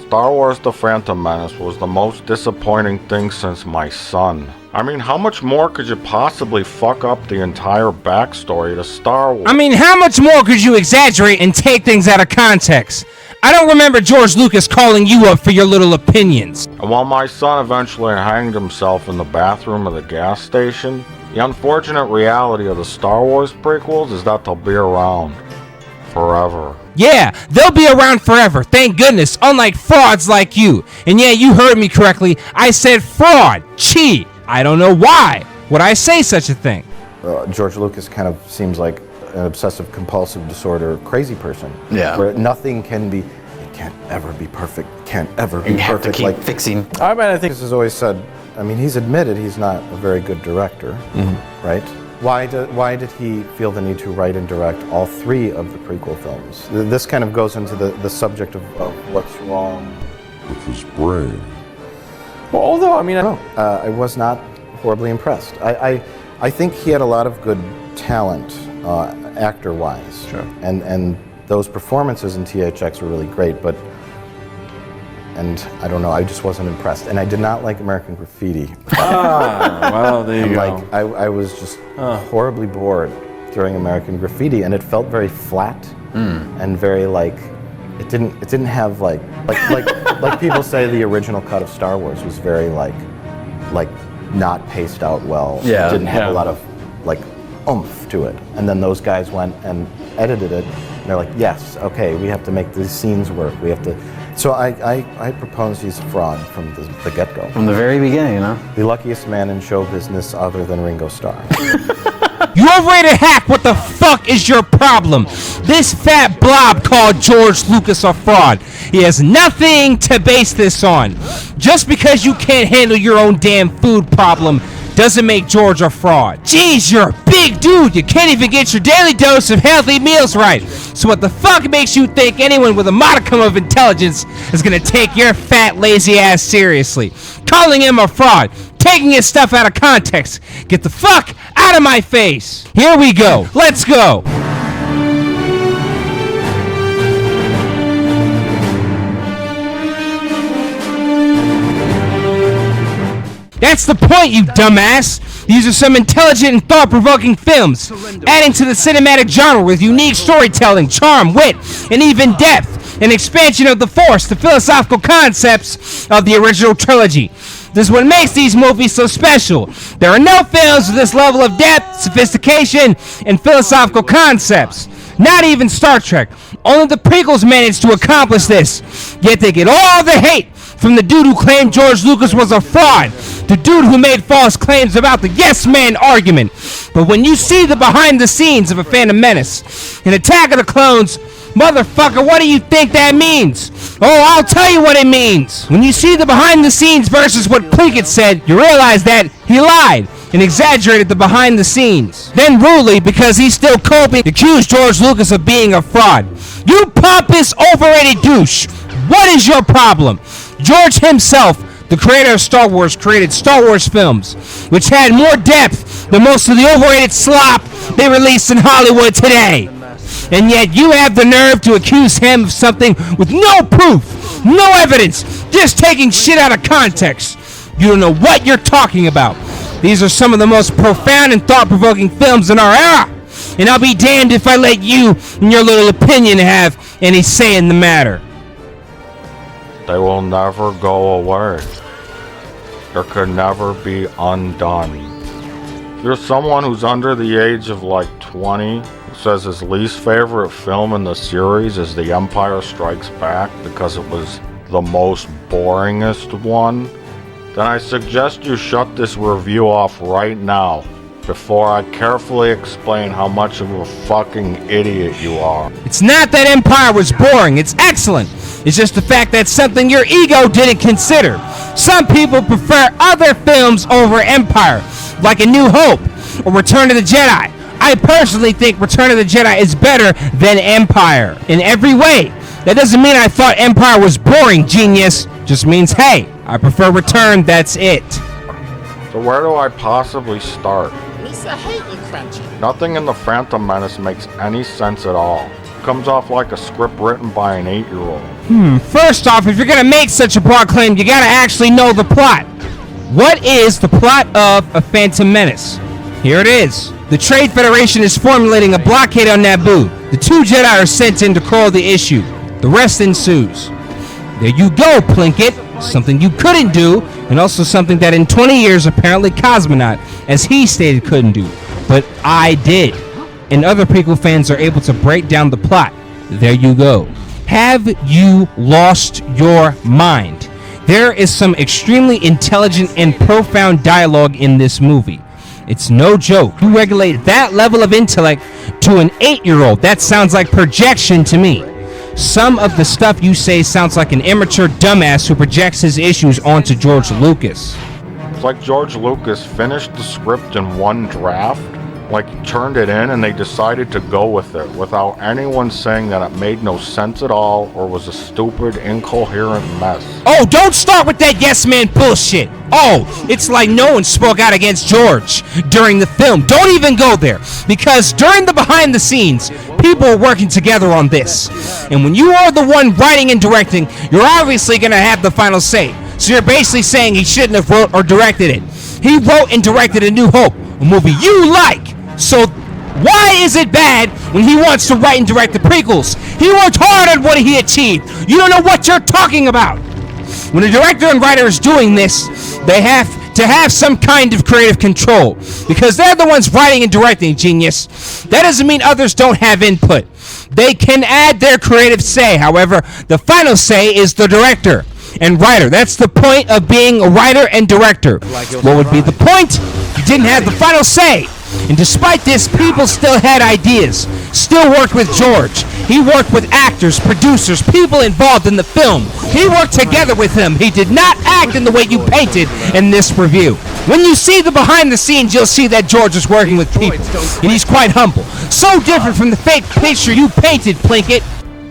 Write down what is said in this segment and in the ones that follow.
Star Wars The Phantom Menace was the most disappointing thing since my son. I mean, how much more could you possibly fuck up the entire backstory to Star Wars? I mean, how much more could you exaggerate and take things out of context? I don't remember George Lucas calling you up for your little opinions. And while my son eventually hanged himself in the bathroom of the gas station, the unfortunate reality of the Star Wars prequels is that they'll be around forever. Yeah, they'll be around forever, thank goodness, unlike frauds like you. And yeah, you heard me correctly, I said fraud, cheat. I don't know why would I say such a thing. George Lucas kind of seems like an obsessive compulsive disorder crazy person. Yeah. Where nothing can be, it can't ever be perfect, can't ever be You have perfect. to keep fixing. I mean, I think this has always said, I mean, he's admitted he's not a very good director, right? Why did he feel the need to write and direct all 3 of the prequel films? This kind of goes into the subject of what's wrong with his brain. Well, although, I mean, I don't know. I was not horribly impressed. I think he had a lot of good talent, actor-wise. Sure. And those performances in THX were really great, and I don't know, I just wasn't impressed. And I did not like American Graffiti. Well, there you go. Like, I was just horribly bored during American Graffiti, and it felt very flat and very like, it didn't have like people say the original cut of Star Wars was very like not paced out well. Yeah. It didn't have a lot of like oomph to it. And then those guys went and edited it, and they're like, yes, okay, we have to make these scenes work. We have to. So I propose he's a fraud from the get-go. From the very beginning, huh? The luckiest man in show business other than Ringo Starr. You overrated hack, what the fuck is your problem? This fat blob called George Lucas a fraud. He has nothing to base this on. Just because you can't handle your own damn food problem doesn't make George a fraud. Jeez, you're a big dude. You can't even get your daily dose of healthy meals right. So what the fuck makes you think anyone with a modicum of intelligence is gonna take your fat, lazy ass seriously? Calling him a fraud, taking his stuff out of context. Get the fuck out of my face. Here we go. Let's go. That's the point, you dumbass! These are some intelligent and thought-provoking films, adding to the cinematic genre with unique storytelling, charm, wit, and even depth, an expansion of the Force, the philosophical concepts of the original trilogy. This is what makes these movies so special. There are no films with this level of depth, sophistication, and philosophical concepts. Not even Star Trek. Only the prequels managed to accomplish this. Yet they get all the hate from the dude who claimed George Lucas was a fraud. The dude who made false claims about the yes man argument. But when you see the behind the scenes of A Phantom Menace, an Attack of the Clones, motherfucker, what do you think that means? Oh, I'll tell you what it means. When you see the behind the scenes versus what Prequels said, you realize that he lied and exaggerated the behind the scenes. Then rudely, because he's still coping, accused George Lucas of being a fraud. You pompous, overrated douche. What is your problem? George himself, the creator of Star Wars, created Star Wars films, which had more depth than most of the overrated slop they release in Hollywood today. And yet you have the nerve to accuse him of something with no proof, no evidence, just taking shit out of context. You don't know what you're talking about. These are some of the most profound and thought-provoking films in our era. And I'll be damned if I let you and your little opinion have any say in the matter. They will never go away. It could never be undone. You're someone who's under the age of like 20 who says his least favorite film in the series is The Empire Strikes Back because it was the most boringest one. Then I suggest you shut this review off right now before I carefully explain how much of a fucking idiot you are. It's not that Empire was boring, it's excellent. It's just the fact that something your ego didn't consider. Some people prefer other films over Empire, like A New Hope or Return of the Jedi. I personally think Return of the Jedi is better than Empire in every way. That doesn't mean I thought Empire was boring, genius. Just means, hey, I prefer Return, that's it. So where do I possibly start? Lisa hate you, Crunchy. Nothing in The Phantom Menace makes any sense at all. comes off like a script written by an 8-year-old. First off, if you're gonna make such a broad claim, you gotta actually know the plot. What is the plot of A Phantom Menace? Here it is. The Trade Federation is formulating a blockade on Naboo. The two Jedi are sent in to quell the issue. The rest ensues. There you go, Plinkett. Something you couldn't do, and also something that in 20 years apparently Cosmonaut, as he stated, couldn't do. But I did. And other prequel fans are able to break down the plot. There you go. Have you lost your mind? There is some extremely intelligent and profound dialogue in this movie. It's no joke. You regulate that level of intellect to an 8-year-old. That sounds like projection to me. Some of the stuff you say sounds like an immature dumbass who projects his issues onto George Lucas. It's like George Lucas finished the script in one draft, like turned it in, and they decided to go with it without anyone saying that it made no sense at all or was a stupid, incoherent mess. Oh, don't start with that yes man bullshit. Oh, it's like no one spoke out against George during the film. Don't even go there, because during the behind the scenes, people are working together on this. And when you are the one writing and directing, you're obviously going to have the final say. So you're basically saying he shouldn't have wrote or directed it. He wrote and directed A New Hope, a movie you like. So why is it bad when he wants to write and direct the prequels? He worked hard on what he achieved. You don't know what you're talking about. When a director and writer is doing this, they have to have some kind of creative control, because they're the ones writing and directing, genius. That doesn't mean others don't have input. They can add their creative say. However, the final say is the director and writer. That's the point of being a writer and director. What would be the point? You didn't have the final say. And despite this, people still had ideas, still worked with George. He worked with actors, producers, people involved in the film. He worked together with them. He did not act in the way you painted in this review. When you see the behind the scenes, you'll see that George is working with people, and he's quite humble. So different from the fake picture you painted, Plinkett.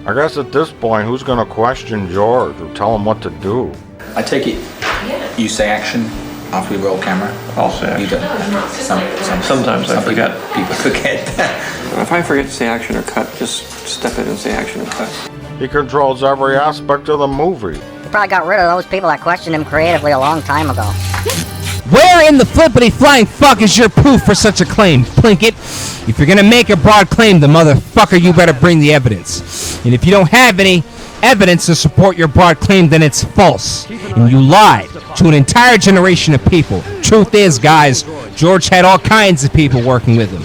I guess at this point, who's gonna question George or tell him what to do? I take it you say action after we roll camera? I'll say You action. don't. Sometimes I forget. People forget. If I forget to say action or cut, just step in and say action or cut. He controls every aspect of the movie. He probably got rid of those people that questioned him creatively a long time ago. Where in the flippity flying fuck is your proof for such a claim, Plinkett? If you're gonna make a broad claim, the motherfucker, you better bring the evidence. And if you don't have any evidence to support your broad claim, then it's false. And you lied to an entire generation of people. Truth is, guys, George had all kinds of people working with him.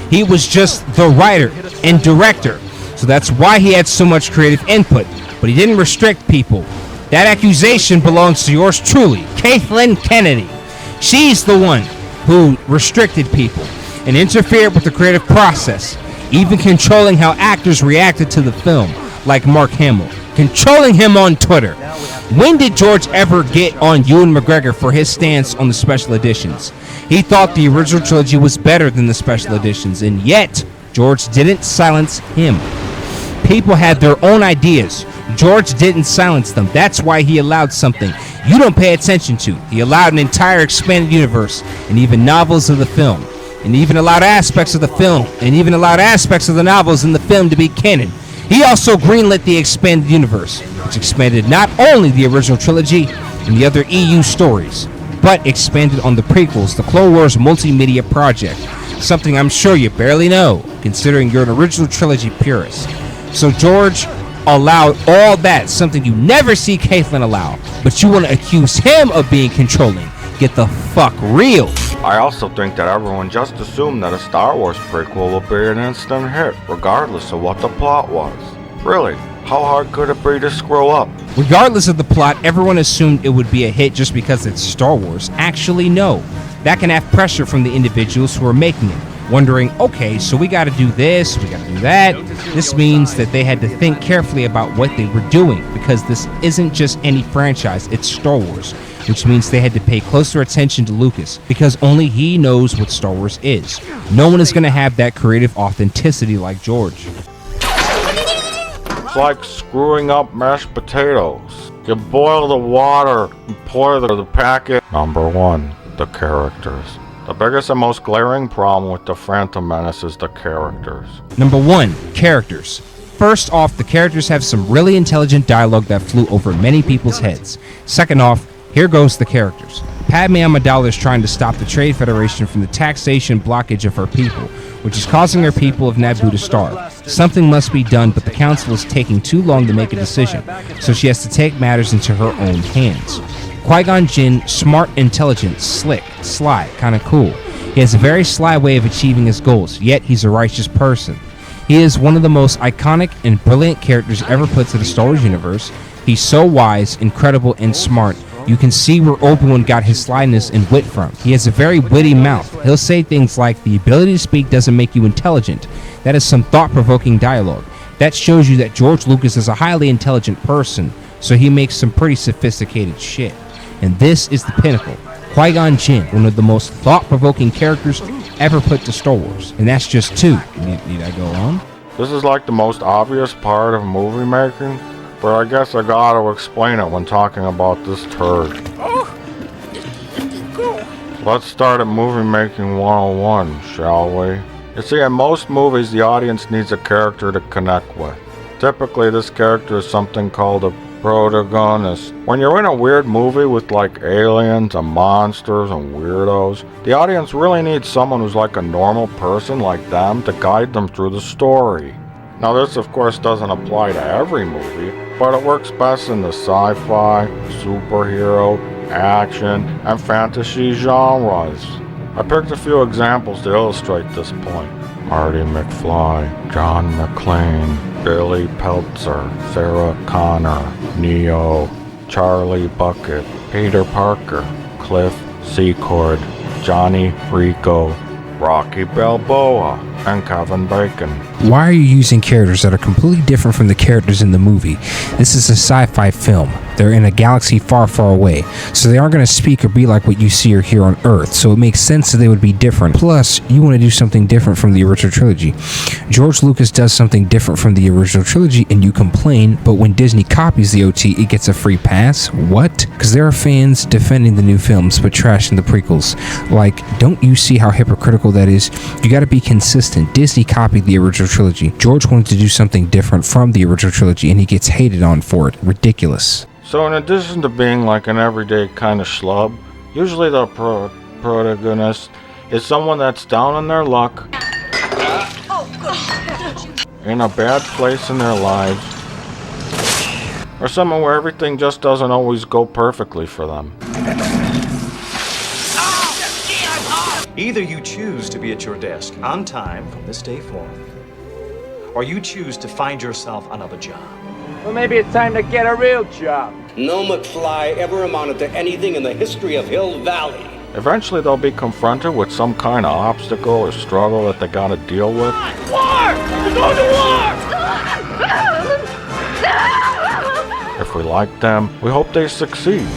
He was just the writer and director. So that's why he had so much creative input. But he didn't restrict people. That accusation belongs to yours truly, Caitlin Kennedy. She's the one who restricted people and interfered with the creative process, even controlling how actors reacted to the film, like Mark Hamill, controlling him on Twitter. When did George ever get on Ewan McGregor for his stance on the special editions? He thought the original trilogy was better than the special editions, and yet George didn't silence him. People had their own ideas. George didn't silence them. That's why he allowed something you don't pay attention to. He allowed an entire expanded universe and even novels of the film, and even allowed aspects of the film and even allowed aspects of the novels in the film to be canon. He also greenlit the expanded universe, which expanded not only the original trilogy and the other EU stories, but expanded on the prequels, the Clone Wars multimedia project, something I'm sure you barely know, considering you're an original trilogy purist. So George allowed all that, something you never see Caitlin allow, but you want to accuse him of being controlling. Get the fuck real. I also think that everyone just assumed that a Star Wars prequel will be an instant hit, regardless of what the plot was. Really, how hard could it be to screw up? Regardless of the plot, everyone assumed it would be a hit just because it's Star Wars. Actually, no. That can have pressure from the individuals who are making it, wondering, okay, so we gotta do this, we gotta do that. This means that they had to think carefully about what they were doing, because this isn't just any franchise, it's Star Wars. Which means they had to pay closer attention to Lucas, because only he knows what Star Wars is. No one is gonna have that creative authenticity like George. It's like screwing up mashed potatoes. You boil the water and pour the packet. Number 1, the characters. The biggest and most glaring problem with the Phantom Menace is the characters. Number 1, characters. First off, the characters have some really intelligent dialogue that flew over many people's heads. Second off, here goes the characters. Padme Amidala is trying to stop the Trade Federation from the taxation blockage of her people, which is causing her people of Naboo to starve. Something must be done, but the Council is taking too long to make a decision, so she has to take matters into her own hands. Qui-Gon Jinn, smart, intelligent, slick, sly, kinda cool. He has a very sly way of achieving his goals, yet he's a righteous person. He is one of the most iconic and brilliant characters ever put to the Star Wars universe. He's so wise, incredible, and smart. You can see where Obi-Wan got his slyness and wit from. He has a very witty mouth. He'll say things like, "The ability to speak doesn't make you intelligent." That is some thought-provoking dialogue. That shows you that George Lucas is a highly intelligent person, so he makes some pretty sophisticated shit. And this is the pinnacle. Qui-Gon Jinn, one of the most thought-provoking characters ever put to Star Wars. And that's just two. Need I go on? This is like the most obvious part of movie making, but I guess I gotta explain it when talking about this turd. Let's start at movie making 101, shall we? You see, in most movies, the audience needs a character to connect with. Typically, this character is something called a protagonist. When you're in a weird movie with like aliens and monsters and weirdos, the audience really needs someone who's like a normal person like them to guide them through the story. Now this of course doesn't apply to every movie, but it works best in the sci-fi, superhero, action, and fantasy genres. I picked a few examples to illustrate this point. Marty McFly, John McClane, Billy Peltzer, Sarah Connor, Neo, Charlie Bucket, Peter Parker, Cliff Secord, Johnny Rico, Rocky Balboa, and Kevin Bacon. Why are you using characters that are completely different from the characters in the movie? This is a sci-fi film. They're in a galaxy far, far away, so they aren't going to speak or be like what you see or hear on Earth, so it makes sense that they would be different. Plus, you want to do something different from the original trilogy. George Lucas does something different from the original trilogy, and you complain, but when Disney copies the OT, it gets a free pass? What? Because there are fans defending the new films, but trashing the prequels. Like, don't you see how hypocritical that is? You got to be consistent. Disney copied the original trilogy. George wanted to do something different from the original trilogy, and he gets hated on for it. Ridiculous. So in addition to being like an everyday kind of schlub, usually the protagonist is someone that's down on their luck, in a bad place in their lives, or someone where everything just doesn't always go perfectly for them. Either you choose to be at your desk on time from this day forth, or you choose to find yourself another job. Well, maybe it's time to get a real job. No McFly ever amounted to anything in the history of Hill Valley. Eventually they'll be confronted with some kind of obstacle or struggle that they gotta deal with. War! We're going to war! If we like them, we hope they succeed.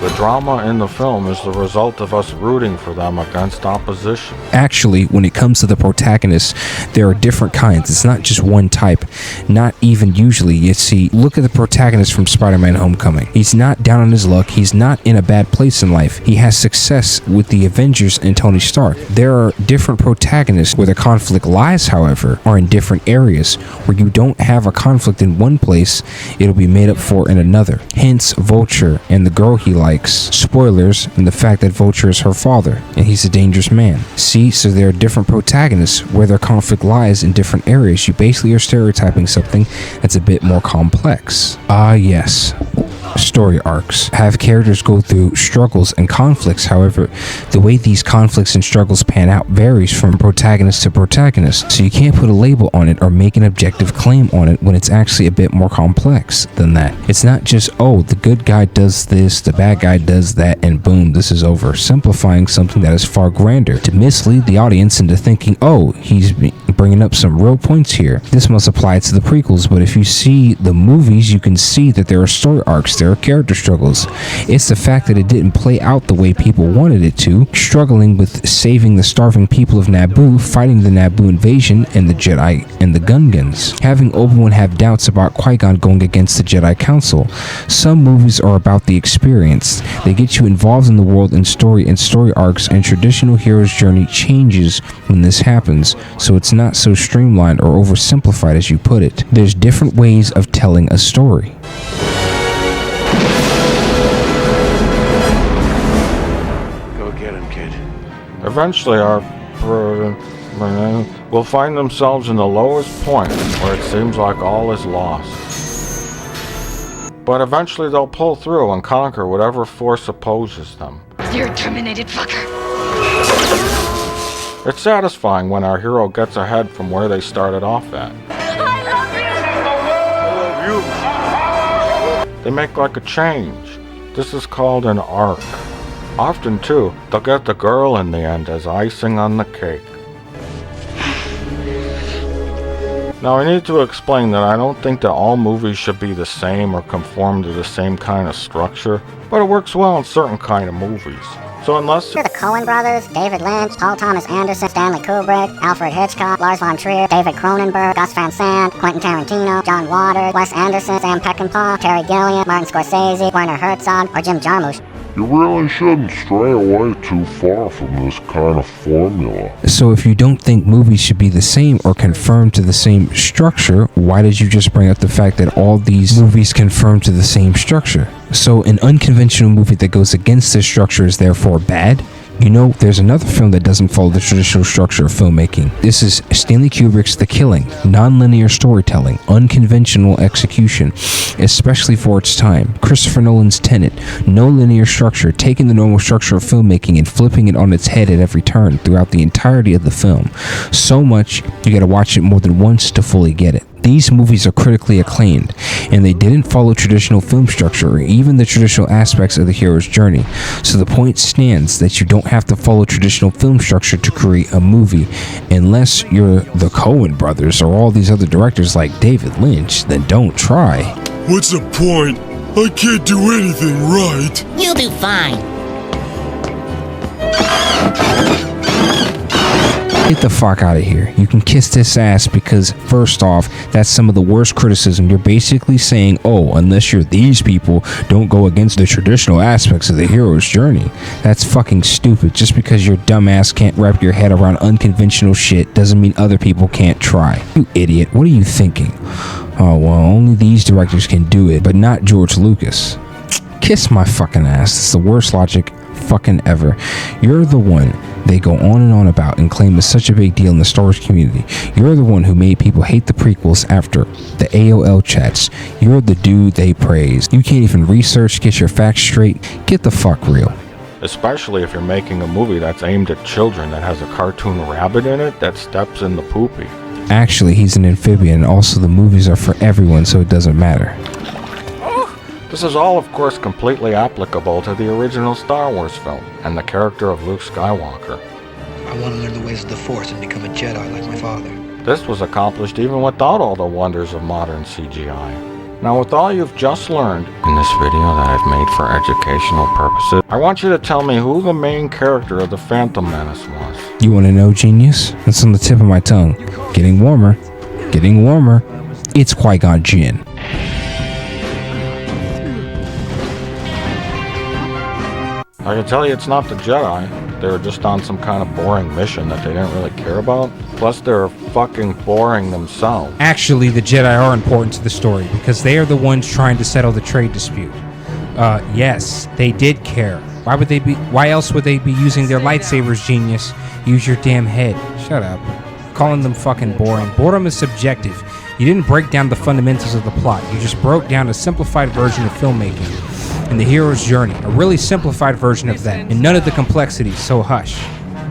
The drama in the film is the result of us rooting for them against opposition. Actually, when it comes to the protagonist, there are different kinds. It's not just one type. Not even usually. You see, look at the protagonist from Spider-Man Homecoming. He's not down on his luck. He's not in a bad place in life. He has success with the Avengers and Tony Stark. There are different protagonists where the conflict lies, however, are in different areas. Where you don't have a conflict in one place, it'll be made up for in another. Hence, Vulture and the girl he likes. Spoilers, and the fact that Vulture is her father, and he's a dangerous man. See, so there are different protagonists where their conflict lies in different areas. You basically are stereotyping something that's a bit more complex. Ah, yes. Story arcs have characters go through struggles and conflicts. However, the way these conflicts and struggles pan out varies from protagonist to protagonist, so you can't put a label on it or make an objective claim on it when it's actually a bit more complex than that. It's not just, oh, the good guy does this, the bad guy does that, and boom, this is over. Simplifying something that is far grander to mislead the audience into thinking, oh, he's bringing up some real points here. This must apply to the prequels, but if you see the movies, you can see that there are story arcs, there are character struggles. It's the fact that it didn't play out the way people wanted it to, struggling with saving the starving people of Naboo, fighting the Naboo invasion and the Jedi and the Gungans, having Obi-Wan have doubts about Qui-Gon going against the Jedi Council. Some movies are about the experience. They get you involved in the world and story arcs, and traditional hero's journey changes when this happens, so it's not not so streamlined or oversimplified as you put it. There's different ways of telling a story. Go get him, kid. Eventually, our will find themselves in the lowest point where it seems like all is lost. But eventually they'll pull through and conquer whatever force opposes them. You're a terminated fucker. It's satisfying when our hero gets ahead from where they started off at. I love you. They make like a change. This is called an arc. Often too, they'll get the girl in the end as icing on the cake. Now I need to explain that I don't think that all movies should be the same or conform to the same kind of structure, but it works well in certain kind of movies. So unless The Coen brothers, David Lynch, Paul Thomas Anderson, Stanley Kubrick, Alfred Hitchcock, Lars von Trier, David Cronenberg, Gus Van Sant, Quentin Tarantino, John Waters, Wes Anderson, Sam Peckinpah, Terry Gilliam, Martin Scorsese, Werner Herzog, or Jim Jarmusch. You really shouldn't stray away too far from this kind of formula. So if you don't think movies should be the same or conform to the same structure, why did you just bring up the fact that all these movies conform to the same structure? So an unconventional movie that goes against this structure is therefore bad? You know, there's another film that doesn't follow the traditional structure of filmmaking. This is Stanley Kubrick's The Killing. Non-linear storytelling, unconventional execution, especially for its time. Christopher Nolan's Tenet. No linear structure, taking the normal structure of filmmaking and flipping it on its head at every turn throughout the entirety of the film. So much, you gotta watch it more than once to fully get it. These movies are critically acclaimed, and they didn't follow traditional film structure or even the traditional aspects of the hero's journey. So the point stands that you don't have to follow traditional film structure to create a movie, unless you're the Coen brothers or all these other directors like David Lynch, then don't try. What's the point? I can't do anything right. You'll do fine. Get the fuck out of here. You can kiss this ass because, first off, that's some of the worst criticism. You're basically saying, oh, unless you're these people, don't go against the traditional aspects of the hero's journey. That's fucking stupid. Just because your dumbass can't wrap your head around unconventional shit doesn't mean other people can't try. You idiot. What are you thinking? Oh, well, only these directors can do it, but not George Lucas. Kiss my fucking ass. It's the worst logic fucking ever. You're the one they go on and on about and claim is such a big deal in the Star Wars community. You're the one who made people hate the prequels after the AOL chats. You're the dude they praise. You can't even research, get your facts straight. Get the fuck real. especially if you're making a movie that's aimed at children that has a cartoon rabbit in it that steps in the poopy. Actually, he's an amphibian, and also the movies are for everyone, so it doesn't matter. This is all, of course, completely applicable to the original Star Wars film and the character of Luke Skywalker. I want to learn the ways of the Force and become a Jedi like my father. This was accomplished even without all the wonders of modern CGI. Now, with all you've just learned in this video that I've made for educational purposes, I want you to tell me who the main character of the Phantom Menace was. You want to know, genius? It's on the tip of my tongue. Getting warmer. Getting warmer. It's Qui-Gon Jinn. I can tell you it's not the Jedi. They were just on some kind of boring mission that they didn't really care about. Plus, they're fucking boring themselves. Actually, the Jedi are important to the story because they are the ones trying to settle the trade dispute. Yes, they did care. Why else would they be using their lightsabers, genius? Use your damn head. Shut up. Calling them fucking boring. Boredom is subjective. You didn't break down the fundamentals of the plot. You just broke down a simplified version of filmmaking and the hero's journey. A really simplified version of that. And none of the complexities, so hush.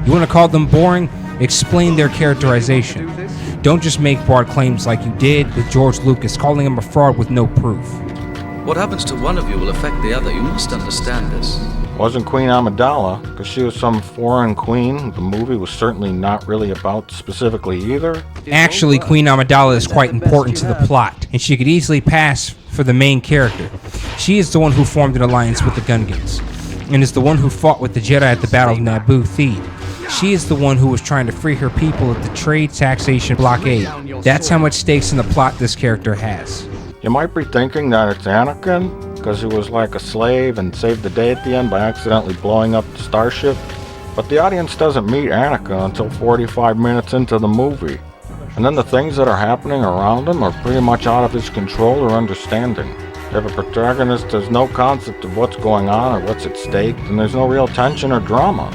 You want to call them boring? Explain their characterization. Don't just make broad claims like you did with George Lucas, calling him a fraud with no proof. What happens to one of you will affect the other. You must understand this. Wasn't Queen Amidala, because she was some foreign queen. The movie was certainly not really about specifically either. Actually, Queen Amidala is quite important to the plot, and she could easily pass for the main character. She is the one who formed an alliance with the Gungans, and is the one who fought with the Jedi at the Battle of Naboo Theed. She is the one who was trying to free her people of the trade taxation blockade. That's how much stakes in the plot this character has. You might be thinking that it's Anakin, because he was like a slave and saved the day at the end by accidentally blowing up the starship. But the audience doesn't meet Anakin until 45 minutes into the movie. And then the things that are happening around him are pretty much out of his control or understanding. If a protagonist has no concept of what's going on or what's at stake, then there's no real tension or drama.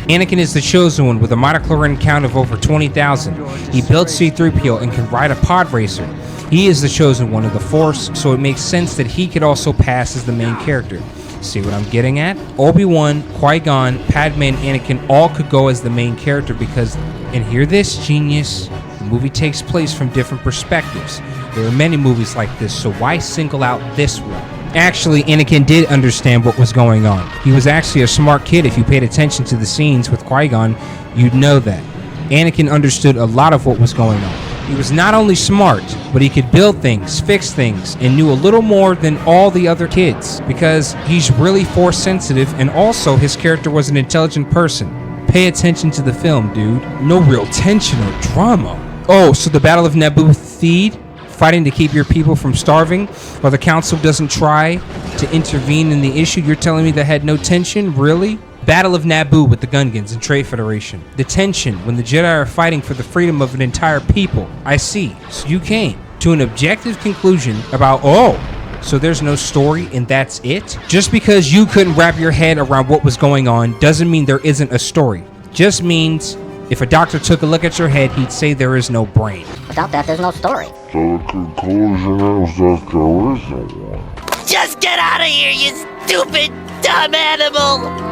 Anakin is the chosen one with a midichlorian count of over 20,000. He built C-3PO and can ride a pod racer. He is the chosen one of the Force, so it makes sense that he could also pass as the main character. See what I'm getting at? Obi-Wan, Qui-Gon, Padme, and Anakin all could go as the main character because, and hear this, genius, the movie takes place from different perspectives. There are many movies like this, so why single out this one? Actually, Anakin did understand what was going on. He was actually a smart kid. If you paid attention to the scenes with Qui-Gon, you'd know that. Anakin understood a lot of what was going on. He was not only smart, but he could build things, fix things, and knew a little more than all the other kids, because he's really Force sensitive, and also his character was an intelligent person. Pay attention to the film, dude. No real tension or drama. Oh, so the Battle of Naboo Theed? Fighting to keep your people from starving, while the council doesn't try to intervene in the issue? You're telling me that had no tension? Really? Battle of Naboo with the Gungans and Trade Federation. The tension when the Jedi are fighting for the freedom of an entire people. I see. So you came to an objective conclusion about, oh, so there's no story and that's it? Just because you couldn't wrap your head around what was going on doesn't mean there isn't a story. Just means if a doctor took a look at your head, he'd say there is no brain. Without that, there's no story. So the conclusion is that there isn't one. Just get out of here, you stupid, dumb animal!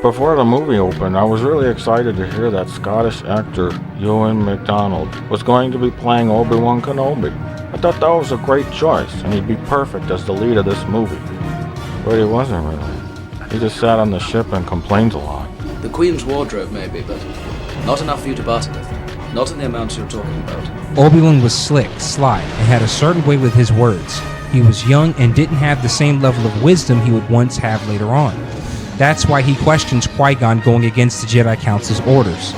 Before the movie opened, I was really excited to hear that Scottish actor Ewan MacDonald was going to be playing Obi-Wan Kenobi. I thought that was a great choice, and he'd be perfect as the lead of this movie. But he wasn't really. He just sat on the ship and complained a lot. The Queen's wardrobe, maybe, but not enough for you to barter with. Not in the amounts you're talking about. Obi-Wan was slick, sly, and had a certain way with his words. He was young and didn't have the same level of wisdom he would once have later on. That's why he questions Qui-Gon going against the Jedi Council's orders.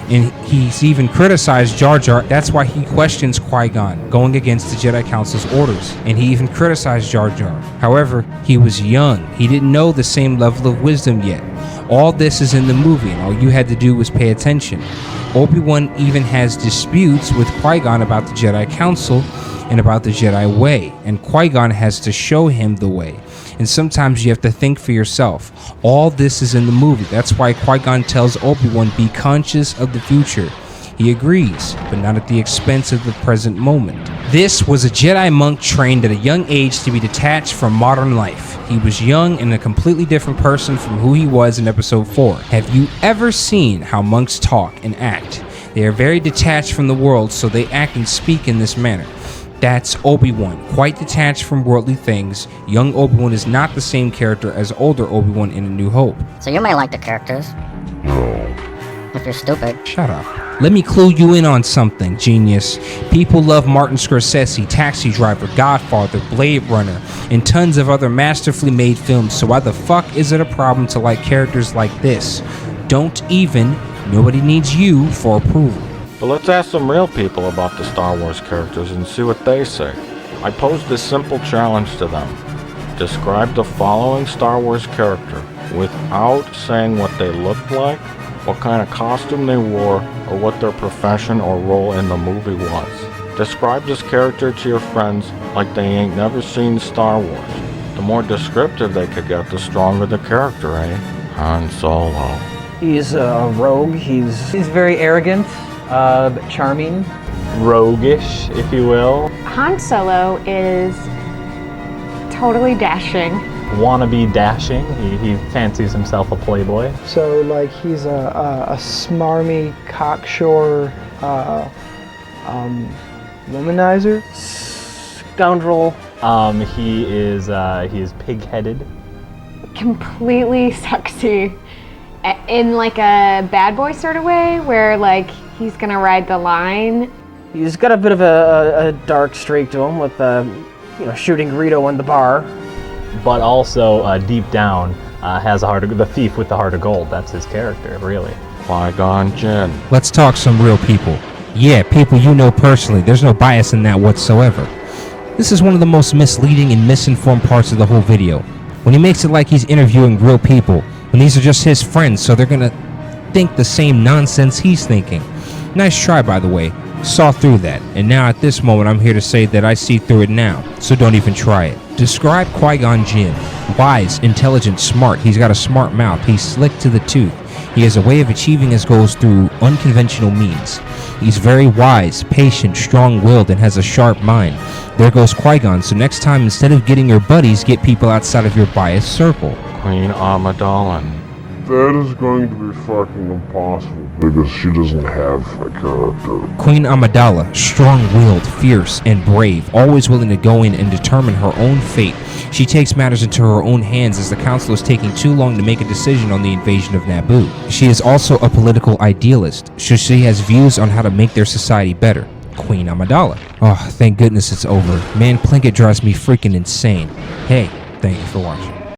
And he's even criticized Jar Jar. That's why he questions Qui-Gon going against the Jedi Council's orders. And he even criticized Jar Jar. However, he was young. He didn't know the same level of wisdom yet. All this is in the movie, and all you had to do was pay attention. Obi-Wan even has disputes with Qui-Gon about the Jedi Council and about the Jedi way. And Qui-Gon has to show him the way. And sometimes you have to think for yourself. All this is in the movie. That's why Qui-Gon tells Obi-Wan, be conscious of the future. He agrees, but not at the expense of the present moment. This was a Jedi monk trained at a young age to be detached from modern life. He was young and a completely different person from who he was in episode 4. Have you ever seen how monks talk and act? They are very detached from the world, so they act and speak in this manner. That's Obi-Wan, quite detached from worldly things. Young Obi-Wan is not the same character as older Obi-Wan in A New Hope. So you may like the characters. No. If you're stupid. Shut up. Let me clue you in on something, genius. People love Martin Scorsese, Taxi Driver, Godfather, Blade Runner, and tons of other masterfully made films, so why the fuck is it a problem to like characters like this? Don't even. Nobody needs you for approval. But let's ask some real people about the Star Wars characters and see what they say. I posed this simple challenge to them. Describe the following Star Wars character without saying what they looked like, what kind of costume they wore, or what their profession or role in the movie was. Describe this character to your friends like they ain't never seen Star Wars. The more descriptive they could get, the stronger the character, eh? Han Solo. He's a rogue. He's very arrogant. Charming, roguish, if you will. Han Solo is totally dashing. Wannabe dashing. He fancies himself a playboy. So, like, he's a smarmy, cocksure, womanizer, scoundrel. He is pig-headed. Completely sexy. In like a bad boy sort of way, where like he's gonna ride the line. He's got a bit of a dark streak to him with shooting Greedo in the bar. But also deep down has the thief with the heart of gold. That's his character, really. Qui-Gon Jinn. Let's talk some real people. Yeah, people you know personally. There's no bias in that whatsoever. This is one of the most misleading and misinformed parts of the whole video. When he makes it like he's interviewing real people, when these are just his friends, so they're gonna think the same nonsense he's thinking. Nice try, by the way. Saw through that, and now at this moment I'm here to say that I see through it now, so don't even try it. Describe Qui-Gon Jinn. Wise, intelligent, smart. He's got a smart mouth. He's slick to the tooth. He has a way of achieving his goals through unconventional means. He's very wise, patient, strong-willed, and has a sharp mind. There goes Qui-Gon, so next time, instead of getting your buddies, get people outside of your biased circle. Queen Amidala. That is going to be fucking impossible because she doesn't have a character. Queen Amidala, strong-willed, fierce, and brave, always willing to go in and determine her own fate. She takes matters into her own hands as the council is taking too long to make a decision on the invasion of Naboo. She is also a political idealist, so she has views on how to make their society better. Queen Amidala. Oh, thank goodness it's over. Man, Plinkett drives me freaking insane. Hey, thank you for watching.